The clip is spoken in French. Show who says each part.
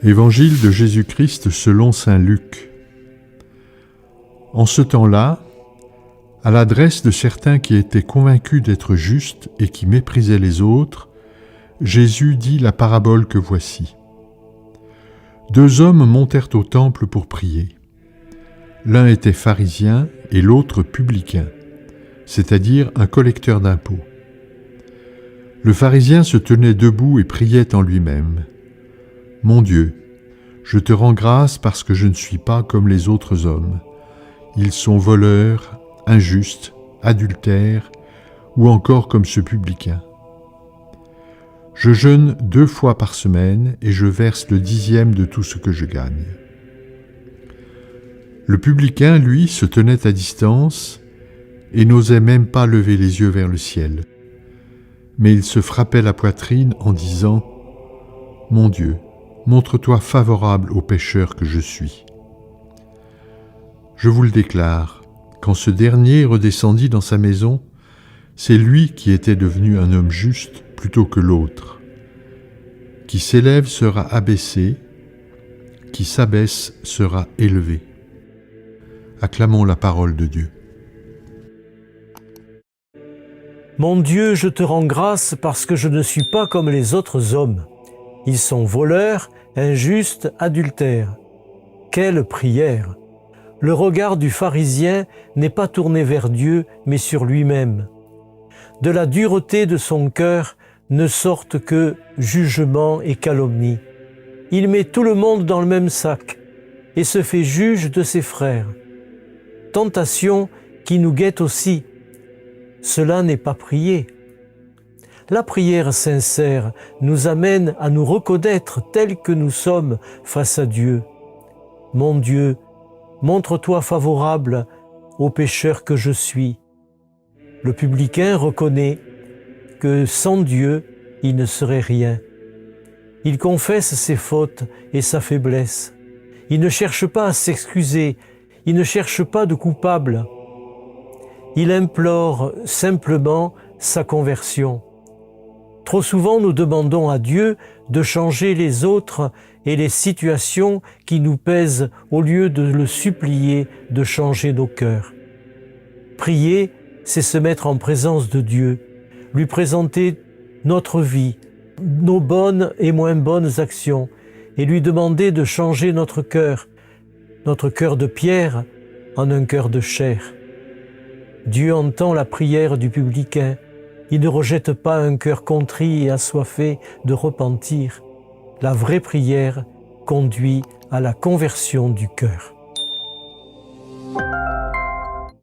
Speaker 1: Évangile de Jésus-Christ selon saint Luc. En ce temps-là, à l'adresse de certains qui étaient convaincus d'être justes et qui méprisaient les autres, Jésus dit la parabole que voici. 2 hommes montèrent au temple pour prier. L'un était pharisien et l'autre publicain, c'est-à-dire un collecteur d'impôts. Le pharisien se tenait debout et priait en lui-même. « Mon Dieu, je te rends grâce parce que je ne suis pas comme les autres hommes. Ils sont voleurs, injustes, adultères, ou encore comme ce publicain. Je jeûne 2 fois par semaine et je verse le 10e de tout ce que je gagne. » Le publicain, lui, se tenait à distance et n'osait même pas lever les yeux vers le ciel. Mais il se frappait la poitrine en disant « Mon Dieu, montre-toi favorable au pécheur que je suis. » Je vous le déclare, quand ce dernier redescendit dans sa maison, c'est lui qui était devenu un homme juste plutôt que l'autre. Qui s'élève sera abaissé, qui s'abaisse sera élevé. Acclamons la parole de Dieu.
Speaker 2: Mon Dieu, je te rends grâce parce que je ne suis pas comme les autres hommes. Ils sont voleurs, injustes, adultères. Quelle prière! Le regard du pharisien n'est pas tourné vers Dieu, mais sur lui-même. De la dureté de son cœur ne sortent que jugement et calomnie. Il met tout le monde dans le même sac et se fait juge de ses frères. Tentation qui nous guette aussi. Cela n'est pas prier. La prière sincère nous amène à nous reconnaître tels que nous sommes face à Dieu. Mon Dieu, montre-toi favorable au pécheur que je suis. Le publicain reconnaît que sans Dieu, il ne serait rien. Il confesse ses fautes et sa faiblesse. Il ne cherche pas à s'excuser, il ne cherche pas de coupable. Il implore simplement sa conversion. Trop souvent, nous demandons à Dieu de changer les autres et les situations qui nous pèsent au lieu de le supplier de changer nos cœurs. Prier, c'est se mettre en présence de Dieu, lui présenter notre vie, nos bonnes et moins bonnes actions, et lui demander de changer notre cœur de pierre en un cœur de chair. Dieu entend la prière du publicain. Il ne rejette pas un cœur contrit et assoiffé de repentir. La vraie prière conduit à la conversion du cœur.